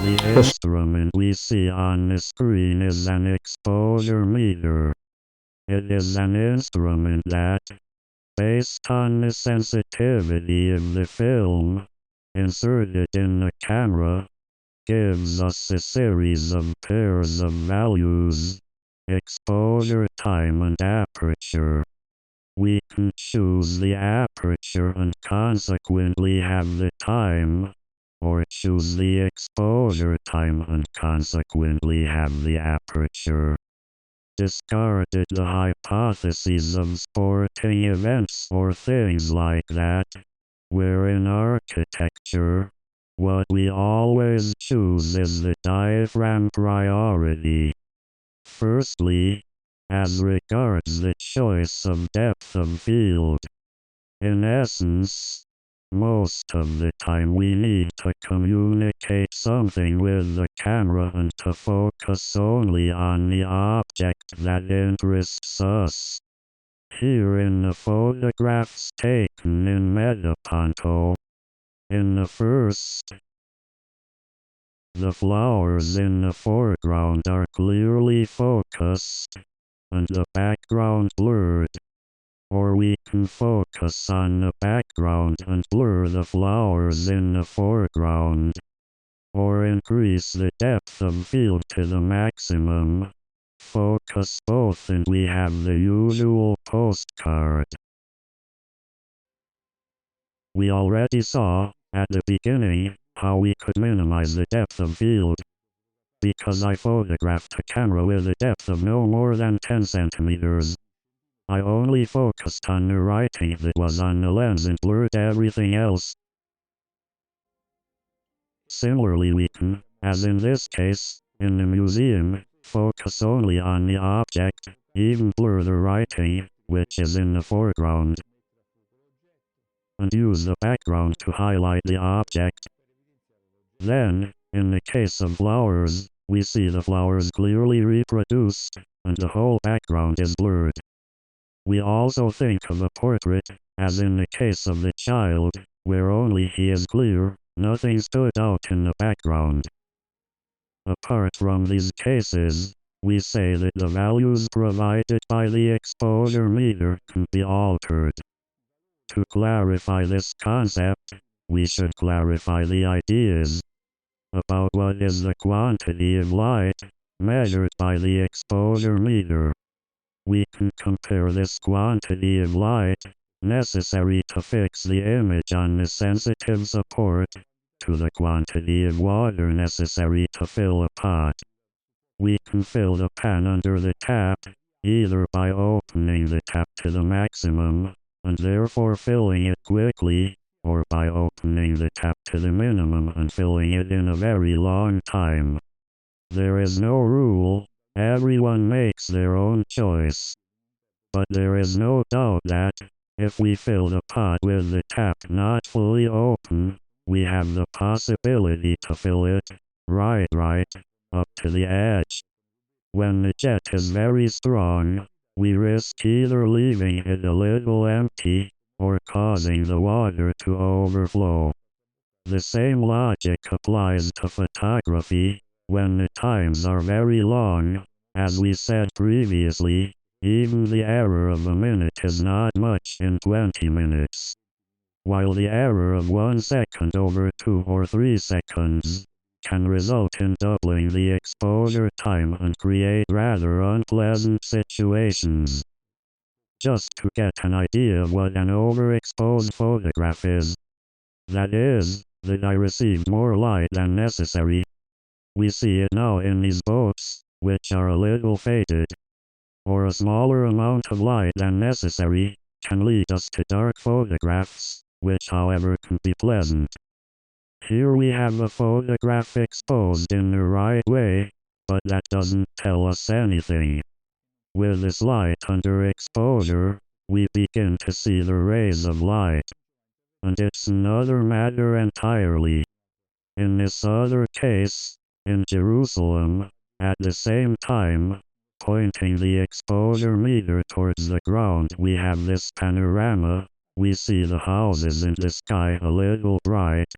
The instrument we see on the screen is an exposure meter. It is an instrument that, based on the sensitivity of the film inserted in the camera, gives us a series of pairs of values: exposure time and aperture. We can choose the aperture and consequently have the time, or choose the exposure time and consequently have the aperture. Discarded the hypotheses of sporting events or things like that, where in architecture, what we always choose is the diaphragm priority. Firstly, as regards the choice of depth of field. In essence, most of the time we need to communicate something with the camera and to focus only on the object that interests us. Here in the photographs taken in Metaponto, in the first, the flowers in the foreground are clearly focused, and the background blurred. Or we can focus on the background and blur the flowers in the foreground. Or increase the depth of field to the maximum. Focus both and we have the usual postcard. We already saw, at the beginning, how we could minimize the depth of field. Because I photographed a camera with a depth of no more than 10 centimeters. I only focused on the writing that was on the lens and blurred everything else. Similarly we can, as in this case, in the museum, focus only on the object, even blur the writing, which is in the foreground, and use the background to highlight the object. Then, in the case of flowers, we see the flowers clearly reproduced, and the whole background is blurred. We also think of a portrait, as in the case of the child, where only he is clear, nothing stood out in the background. Apart from these cases, we say that the values provided by the exposure meter can be altered. To clarify this concept, we should clarify the ideas about what is the quantity of light measured by the exposure meter. We can compare this quantity of light necessary to fix the image on the sensitive support to the quantity of water necessary to fill a pot. We can fill the pan under the tap, either by opening the tap to the maximum, and therefore filling it quickly, or by opening the tap to the minimum and filling it in a very long time. There is no rule. Everyone makes their own choice. But there is no doubt that, if we fill the pot with the tap not fully open, we have the possibility to fill it, right, up to the edge. When the jet is very strong, we risk either leaving it a little empty, or causing the water to overflow. The same logic applies to photography. When the times are very long, as we said previously, even the error of a minute is not much in 20 minutes. While the error of 1 second over 2 or 3 seconds can result in doubling the exposure time and create rather unpleasant situations. Just to get an idea of what an overexposed photograph is, that is, that I received more light than necessary. We see it now in these boats, which are a little faded. Or a smaller amount of light than necessary can lead us to dark photographs, which however can be pleasant. Here we have a photograph exposed in the right way, but that doesn't tell us anything. With this light under exposure, we begin to see the rays of light. And it's another matter entirely. In this other case, in Jerusalem, at the same time, pointing the exposure meter towards the ground, we have this panorama. We see the houses in the sky a little bright.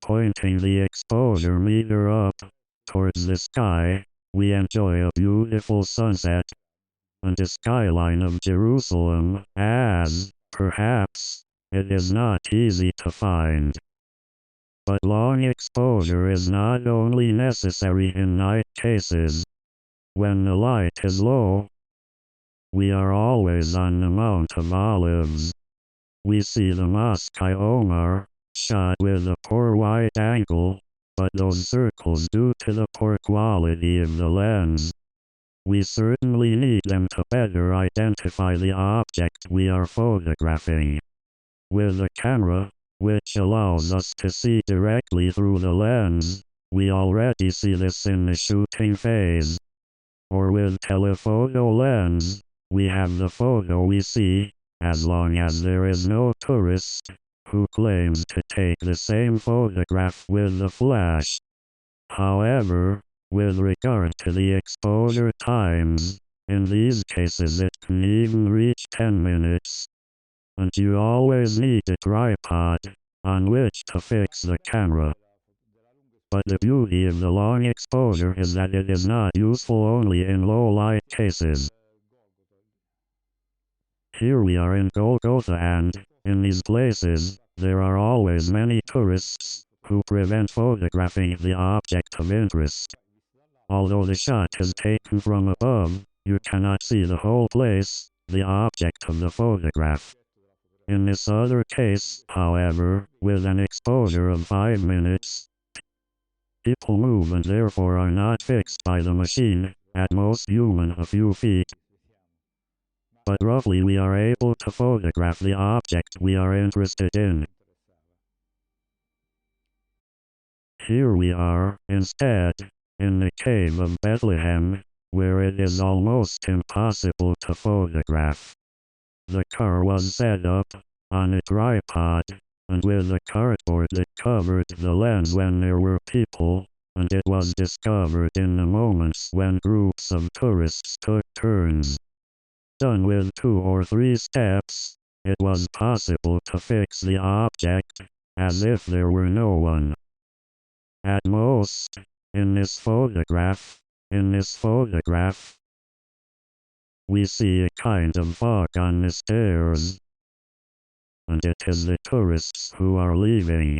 Pointing the exposure meter up towards the sky, we enjoy a beautiful sunset and the skyline of Jerusalem, as, perhaps, it is not easy to find. But long exposure is not only necessary in night cases. When the light is low, we are always on the Mount of Olives. We see the Mosque Omar, shot with a poor wide angle, but those circles due to the poor quality of the lens. We certainly need them to better identify the object we are photographing. With a camera, which allows us to see directly through the lens, we already see this in the shooting phase. Or with telephoto lens, we have the photo we see, as long as there is no tourist who claims to take the same photograph with the flash. However, with regard to the exposure times, in these cases it can even reach 10 minutes. And you always need a tripod on which to fix the camera. But the beauty of the long exposure is that it is not useful only in low light cases. Here we are in Golgotha, and, in these places, there are always many tourists who prevent photographing the object of interest. Although the shot is taken from above, you cannot see the whole place, the object of the photograph. In this other case, however, with an exposure of 5 minutes, people move and therefore are not fixed by the machine, at most human a few feet. But roughly we are able to photograph the object we are interested in. Here we are, instead, in the cave of Bethlehem, where it is almost impossible to photograph. The car was set up on a tripod, and with a cardboard that covered the lens when there were people, and it was discovered in the moments when groups of tourists took turns. Done with 2 or 3 steps, it was possible to fix the object, as if there were no one. At most, in this photograph, we see a kind of fog on the stairs, and it is the tourists who are leaving.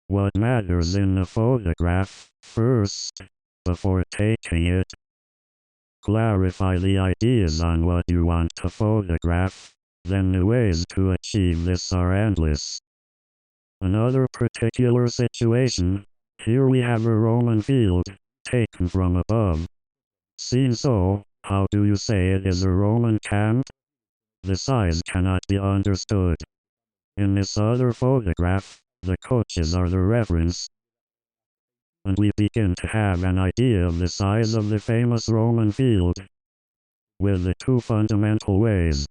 What matters in the photograph, first, before taking it? Clarify the ideas on what you want to photograph, then the ways to achieve this are endless. Another particular situation, here we have a Roman field, taken from above. Seen so, how do you say it is a Roman camp? The size cannot be understood. In this other photograph, the coaches are the reference, and we begin to have an idea of the size of the famous Roman field, with the 2 fundamental ways